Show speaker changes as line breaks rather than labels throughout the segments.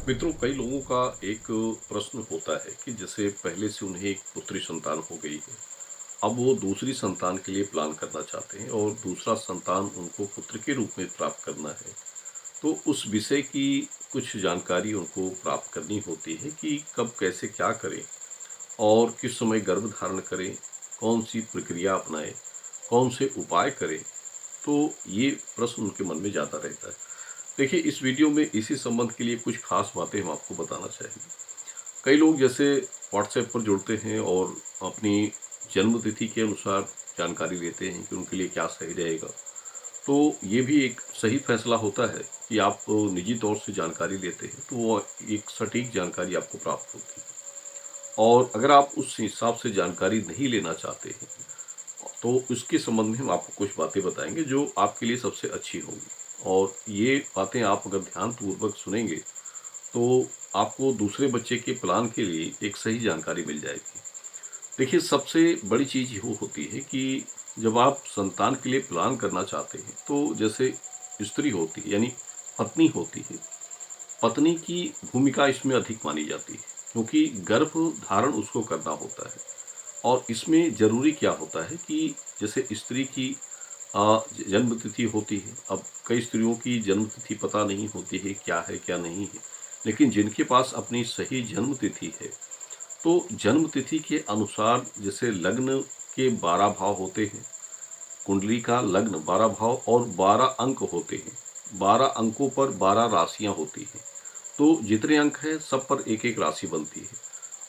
मित्रों, कई लोगों का एक प्रश्न होता है कि जैसे पहले से उन्हें एक पुत्री संतान हो गई है। अब वो दूसरी संतान के लिए प्लान करना चाहते हैं और दूसरा संतान उनको पुत्र के रूप में प्राप्त करना है। तो उस विषय की कुछ जानकारी उनको प्राप्त करनी होती है कि कब कैसे क्या करें और किस समय गर्भ धारण करें, कौन सी प्रक्रिया अपनाएं, कौन से उपाय करें। तो ये प्रश्न उनके मन में ज़्यादा रहता है। देखिए, इस वीडियो में इसी संबंध के लिए कुछ खास बातें हम आपको बताना चाहेंगे। कई लोग जैसे व्हाट्सएप पर जुड़ते हैं और अपनी जन्म तिथि के अनुसार जानकारी लेते हैं कि उनके लिए क्या सही रहेगा। तो ये भी एक सही फैसला होता है कि आप निजी तौर से जानकारी लेते हैं तो वो एक सटीक जानकारी आपको प्राप्त होती है। और अगर आप उस हिसाब से जानकारी नहीं लेना चाहते हैं तो इसके संबंध में हम आपको कुछ बातें बताएंगे जो आपके लिए सबसे अच्छी होंगी। और ये बातें आप अगर ध्यानपूर्वक सुनेंगे तो आपको दूसरे बच्चे के प्लान के लिए एक सही जानकारी मिल जाएगी। देखिए, सबसे बड़ी चीज़ वो होती है कि जब आप संतान के लिए प्लान करना चाहते हैं तो जैसे स्त्री होती है यानी पत्नी होती है, पत्नी की भूमिका इसमें अधिक मानी जाती है क्योंकि गर्भ धारण उसको करना होता है। और इसमें ज़रूरी क्या होता है कि जैसे स्त्री की जन्म तिथि होती है। अब कई स्त्रियों की जन्म तिथि पता नहीं होती है क्या है क्या नहीं है, लेकिन जिनके पास अपनी सही जन्म तिथि है तो जन्म तिथि के अनुसार जैसे लग्न के 12 भाव होते हैं, कुंडली का लग्न 12 भाव और 12 अंक होते हैं। 12 अंकों पर 12 राशियां होती हैं। तो जितने अंक हैं सब पर एक एक राशि बनती है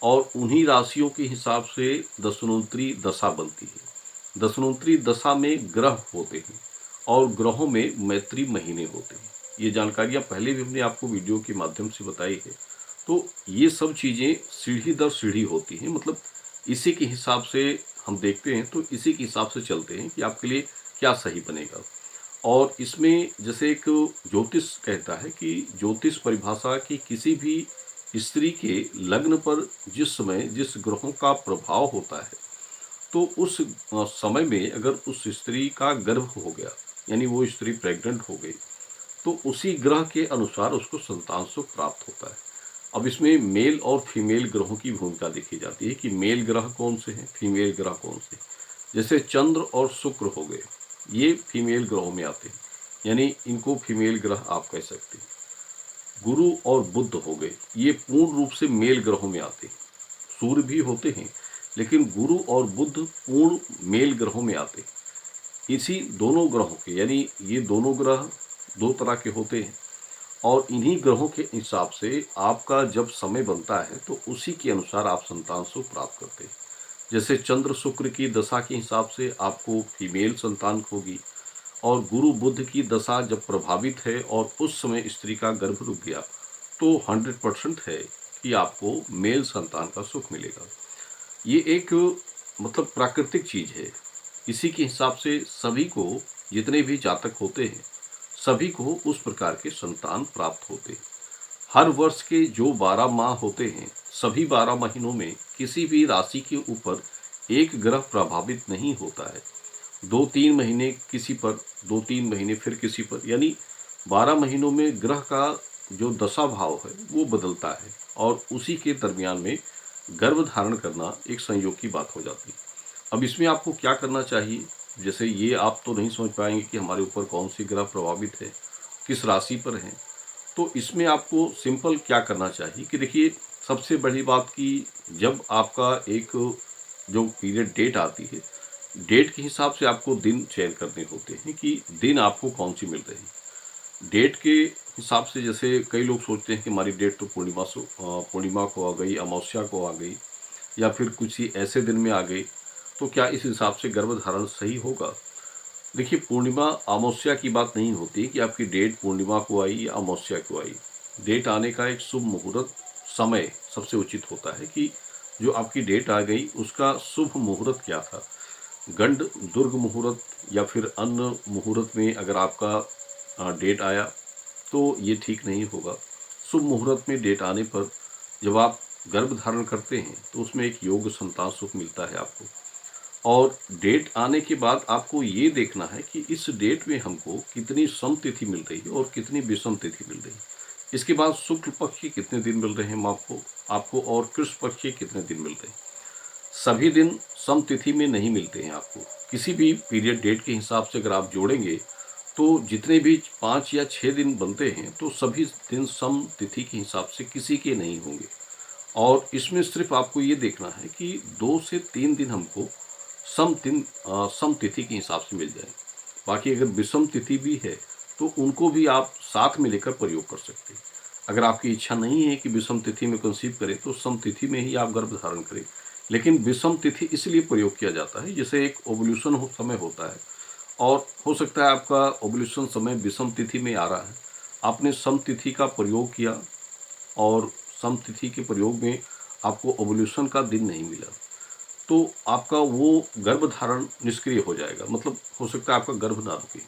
और उन्हीं राशियों के हिसाब से दशनोत्री दशा बनती है। दशनोत्री दशा में ग्रह होते हैं और ग्रहों में मैत्री महीने होते हैं। ये जानकारियां पहले भी हमने आपको वीडियो के माध्यम से बताई है। तो ये सब चीज़ें सीढ़ी दर सीढ़ी होती हैं, मतलब इसी के हिसाब से हम देखते हैं तो इसी के हिसाब से चलते हैं कि आपके लिए क्या सही बनेगा। और इसमें जैसे एक ज्योतिष कहता है कि ज्योतिष परिभाषा की किसी भी स्त्री के लग्न पर जिस समय जिस ग्रहों का प्रभाव होता है तो उस समय में अगर उस स्त्री का गर्भ हो गया यानी वो स्त्री प्रेग्नेंट हो गई तो उसी ग्रह के अनुसार उसको संतान सुख प्राप्त होता है। अब इसमें मेल और फीमेल ग्रहों की भूमिका देखी जाती है कि मेल ग्रह कौन से हैं, फीमेल ग्रह कौन से। जैसे चंद्र और शुक्र हो गए, ये फीमेल ग्रहों में आते हैं, यानी इनको फीमेल ग्रह आप कह सकते हैं। गुरु और बुध हो गए, ये पूर्ण रूप से मेल ग्रहों में आते हैं। सूर्य भी होते हैं लेकिन गुरु और बुध पूर्ण मेल ग्रहों में आते हैं। इसी दोनों ग्रहों के यानी ये दोनों ग्रह दो तरह के होते हैं और इन्हीं ग्रहों के हिसाब से आपका जब समय बनता है तो उसी के अनुसार आप संतान सुख प्राप्त करते हैं। जैसे चंद्र शुक्र की दशा के हिसाब से आपको फीमेल संतान होगी और गुरु बुध की दशा जब प्रभावित है और उस समय स्त्री का गर्भ रुक गया तो 100% है कि आपको मेल संतान का सुख मिलेगा। ये एक मतलब प्राकृतिक चीज है। इसी के हिसाब से सभी को, जितने भी जातक होते हैं सभी को उस प्रकार के संतान प्राप्त होते हैं। हर वर्ष के जो 12 माह होते हैं सभी 12 महीनों में किसी भी राशि के ऊपर एक ग्रह प्रभावित नहीं होता है। 2-3 महीने किसी पर, 2-3 महीने फिर किसी पर, यानी 12 महीनों में ग्रह का जो दशा भाव है वो बदलता है और उसी के दरमियान में गर्भ धारण करना एक संयोग की बात हो जाती है। अब इसमें आपको क्या करना चाहिए, जैसे ये आप तो नहीं समझ पाएंगे कि हमारे ऊपर कौन सी ग्रह प्रभावित है, किस राशि पर है। तो इसमें आपको सिंपल क्या करना चाहिए कि देखिए, सबसे बड़ी बात कि जब आपका एक जो पीरियड डेट आती है, डेट के हिसाब से आपको दिन चयन करने होते हैं कि दिन आपको कौन सी मिल रही है। डेट के हिसाब से जैसे कई लोग सोचते हैं कि हमारी डेट तो पूर्णिमा को आ गई, अमावस्या को आ गई या फिर कुछ ही ऐसे दिन में आ गई, तो क्या इस हिसाब से गर्भ धारण सही होगा। देखिए, पूर्णिमा अमावस्या की बात नहीं होती कि आपकी डेट पूर्णिमा को आई या अमावस्या को आई। डेट आने का एक शुभ मुहूर्त समय सबसे उचित होता है कि जो आपकी डेट आ गई उसका शुभ मुहूर्त क्या था। गंड दुर्ग मुहूर्त या फिर अन्य मुहूर्त में अगर आपका डेट आया तो ये ठीक नहीं होगा। शुभ मुहूर्त में डेट आने पर जब आप गर्भ धारण करते हैं तो उसमें एक योग संतान सुख मिलता है आपको। और डेट आने के बाद आपको ये देखना है कि इस डेट में हमको कितनी सम तिथि मिल रही है और कितनी विषम तिथि मिल रही है। इसके बाद शुक्ल पक्ष के कितने दिन मिल रहे हैं आपको आपको और कृष्ण पक्ष के कितने दिन मिल रहे हैं। सभी दिन सम तिथि में नहीं मिलते हैं आपको। किसी भी पीरियड डेट के हिसाब से अगर आप जोड़ेंगे तो जितने भी 5 या 6 दिन बनते हैं तो सभी दिन सम तिथि के हिसाब से किसी के नहीं होंगे। और इसमें सिर्फ आपको ये देखना है कि 2 से 3 दिन हमको सम तिथि के हिसाब से मिल जाए। बाकी अगर विषम तिथि भी है तो उनको भी आप साथ में लेकर प्रयोग कर सकते हैं। अगर आपकी इच्छा नहीं है कि विषम तिथि में कंसीव करें तो सम तिथि में ही आप गर्भ धारण करें। लेकिन विषम तिथि इसलिए प्रयोग किया जाता है जैसे एक ओवल्यूशन समय होता है और हो सकता है आपका ओवल्यूशन समय विषम तिथि में आ रहा है, आपने सम तिथि का प्रयोग किया और सम तिथि के प्रयोग में आपको ओवल्यूशन का दिन नहीं मिला तो आपका वो गर्भ धारण निष्क्रिय हो जाएगा, मतलब हो सकता है आपका गर्भ ना रुके।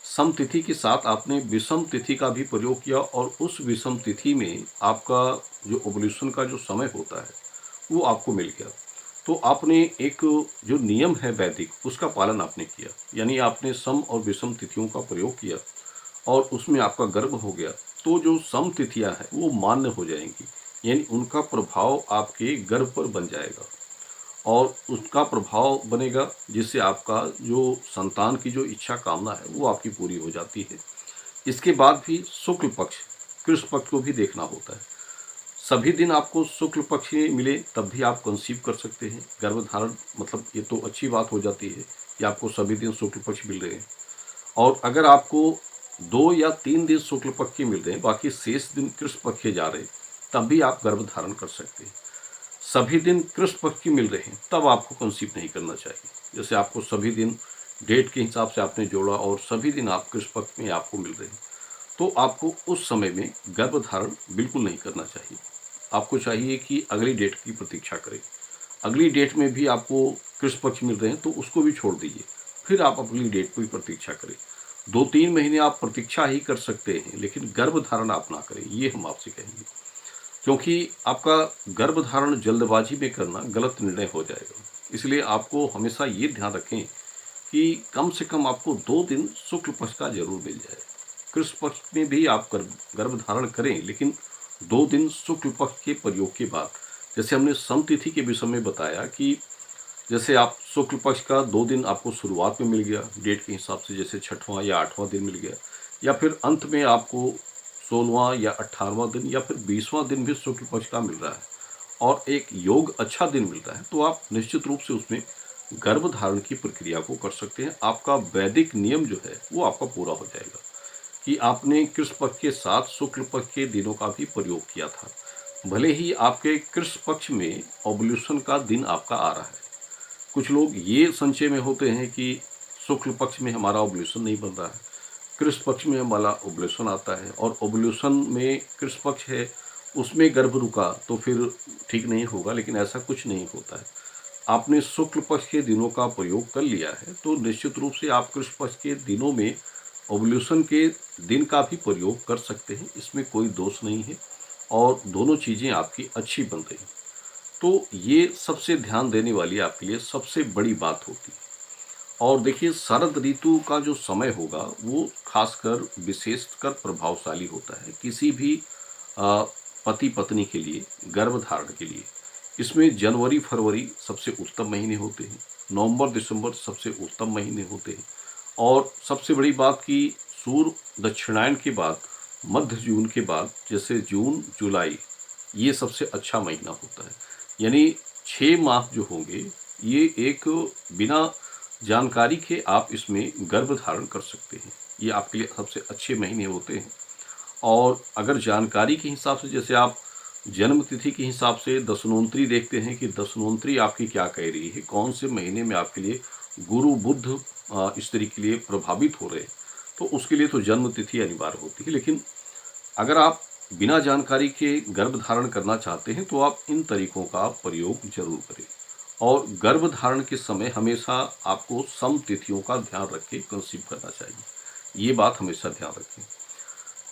सम तिथि के साथ आपने विषम तिथि का भी प्रयोग किया और उस विषम तिथि में आपका जो ओवल्यूशन का जो समय होता है वो आपको मिल गया। तो आपने एक जो नियम है वैदिक उसका पालन आपने किया, यानी आपने सम और विषम तिथियों का प्रयोग किया और उसमें आपका गर्भ हो गया। तो जो सम तिथियां हैं वो मान्य हो जाएंगी, यानी उनका प्रभाव आपके गर्भ पर बन जाएगा और उसका प्रभाव बनेगा जिससे आपका जो संतान की जो इच्छा कामना है वो आपकी पूरी हो जाती है। इसके बाद भी शुक्ल पक्ष कृष्ण पक्ष को भी देखना होता है। सभी दिन आपको शुक्ल पक्ष में मिले तब भी आप कंसीव कर सकते हैं गर्भ धारण, मतलब ये तो अच्छी बात हो जाती है कि आपको सभी दिन शुक्ल पक्ष मिल रहे हैं। और अगर आपको 2 या 3 दिन शुक्ल पक्ष के मिल रहे हैं, बाकी शेष दिन कृष्ण पक्ष के जा रहे हैं, तब भी आप गर्भ धारण कर सकते हैं। सभी दिन कृष्ण पक्ष के मिल रहे हैं तब आपको कंसीव नहीं करना चाहिए। जैसे आपको सभी दिन डेट के हिसाब से आपने जोड़ा और सभी दिन आप कृष्ण पक्ष में आपको मिल रहे हैं तो आपको उस समय में गर्भ धारण बिल्कुल नहीं करना चाहिए। आपको चाहिए कि अगली डेट की प्रतीक्षा करें। अगली डेट में भी आपको कृष्ण पक्ष मिल रहे हैं तो उसको भी छोड़ दीजिए, फिर आप अगली डेट की प्रतीक्षा करें। 2-3 महीने आप प्रतीक्षा ही कर सकते हैं लेकिन गर्भ धारण आप ना करें, ये हम आपसे कहेंगे। क्योंकि आपका गर्भ धारण जल्दबाजी में करना गलत निर्णय हो जाएगा। इसलिए आपको हमेशा ये ध्यान रखें कि कम से कम आपको 2 दिन शुक्ल पक्ष का जरूर मिल जाए। कृष्ण पक्ष में भी आप गर्भ धारण करें लेकिन 2 दिन शुक्ल पक्ष के प्रयोग के बाद, जैसे हमने सम तिथि के विषय में बताया कि जैसे आप शुक्ल पक्ष का 2 दिन आपको शुरुआत में मिल गया डेट के हिसाब से, जैसे 6वां या 8वां दिन मिल गया, या फिर अंत में आपको 16वां या 18वां दिन या फिर 20वां दिन भी शुक्ल पक्ष का मिल रहा है और एक योग अच्छा दिन मिल रहा है, तो आप निश्चित रूप से उसमें गर्भ धारण की प्रक्रिया को कर सकते हैं। आपका वैदिक नियम जो है वो आपका पूरा हो जाएगा कि आपने कृष्ण पक्ष के साथ शुक्ल पक्ष के दिनों का भी प्रयोग किया था। भले ही आपके कृष्ण पक्ष में ओवल्यूशन का दिन आपका आ रहा है, कुछ लोग ये संशय में होते हैं कि शुक्ल पक्ष में हमारा ओवल्यूशन नहीं बन रहा है, कृष्ण पक्ष में हमारा ओवल्यूशन आता है और ओवल्यूशन में कृष्ण पक्ष है उसमें गर्भ रुका तो फिर ठीक नहीं होगा, लेकिन ऐसा कुछ नहीं होता है। आपने शुक्ल पक्ष के दिनों का प्रयोग कर लिया है तो निश्चित रूप से आप कृष्ण पक्ष के दिनों में ओवल्यूशन के दिन का भी प्रयोग कर सकते हैं, इसमें कोई दोष नहीं है और दोनों चीज़ें आपकी अच्छी बन रही। तो ये सबसे ध्यान देने वाली आपके लिए सबसे बड़ी बात होती है। और देखिए शरद ऋतु का जो समय होगा वो खासकर विशेषकर प्रभावशाली होता है किसी भी पति पत्नी के लिए गर्भ धारण के लिए। इसमें जनवरी फरवरी सबसे उत्तम महीने होते हैं, नवंबर दिसंबर सबसे उत्तम महीने होते हैं और सबसे बड़ी बात कि सूर्य दक्षिणायन के बाद मध्य जून के बाद जैसे जून जुलाई ये सबसे अच्छा महीना होता है। यानी 6 माह जो होंगे ये एक बिना जानकारी के आप इसमें गर्भ धारण कर सकते हैं, ये आपके लिए सबसे अच्छे महीने होते हैं। और अगर जानकारी के हिसाब से, जैसे आप जन्म तिथि के हिसाब से दशनोन्तरी देखते हैं कि दशनोन्तरी आपकी क्या कह रही है, कौन से महीने में आपके लिए गुरु बुध स्त्री के लिए प्रभावित हो रहे हैं, तो उसके लिए तो जन्म तिथि अनिवार्य होती है। लेकिन अगर आप बिना जानकारी के गर्भ धारण करना चाहते हैं तो आप इन तरीकों का प्रयोग जरूर करें और गर्भ धारण के समय हमेशा आपको सम तिथियों का ध्यान रख के कंसीव करना चाहिए, ये बात हमेशा ध्यान रखें।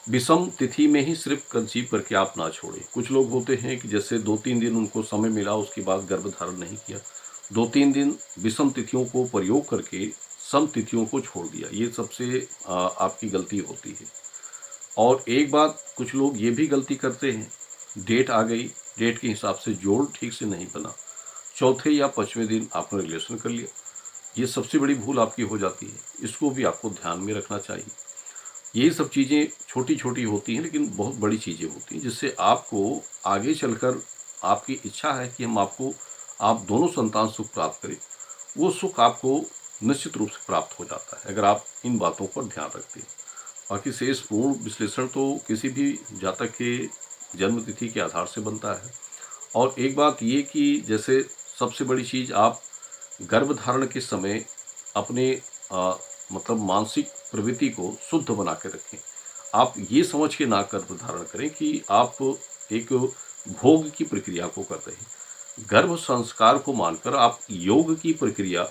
विषम तिथि में ही सिर्फ कंसीव करके आप ना छोड़ें। कुछ लोग होते हैं कि जैसे 2-3 दिन उनको समय मिला उसके बाद गर्भ धारण नहीं किया, 2-3 दिन विषम तिथियों को प्रयोग करके सम तिथियों को छोड़ दिया, ये सबसे आपकी गलती होती है। और एक बात कुछ लोग ये भी गलती करते हैं, डेट आ गई, डेट के हिसाब से जोड़ ठीक से नहीं बना, चौथे या पाँचवें दिन आपने रिलेशन कर लिया। ये सबसे बड़ी भूल आपकी हो जाती है, इसको भी आपको ध्यान में रखना चाहिए। यही सब चीज़ें छोटी-छोटी होती हैं लेकिन बहुत बड़ी चीज़ें होती हैं, जिससे आपको आगे चलकर आपकी इच्छा है कि आप दोनों संतान सुख प्राप्त करें, वो सुख आपको निश्चित रूप से प्राप्त हो जाता है, अगर आप इन बातों पर ध्यान रखते हैं। बाकी शेष पूर्ण विश्लेषण तो किसी भी जातक के जन्म तिथि के आधार से बनता है। और एक बात ये कि जैसे सबसे बड़ी चीज़, आप गर्भधारण के समय अपने मतलब मानसिक प्रवृत्ति को शुद्ध बना के रखें। आप ये समझ के ना गर्भधारण करें कि आप एक भोग की प्रक्रिया को कर रहे हैं। गर्भ संस्कार को मानकर आप योग की प्रक्रिया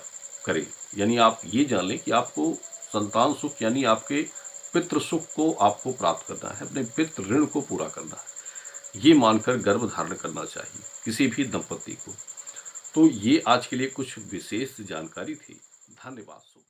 करें। यानी आप ये जान लें कि आपको संतान सुख यानी आपके पितृ सुख को आपको प्राप्त करना है, अपने पितृ ऋण को पूरा करना है। ये मानकर गर्भ धारण करना चाहिए किसी भी दंपति को। तो ये आज के लिए कुछ विशेष जानकारी थी। धन्यवाद।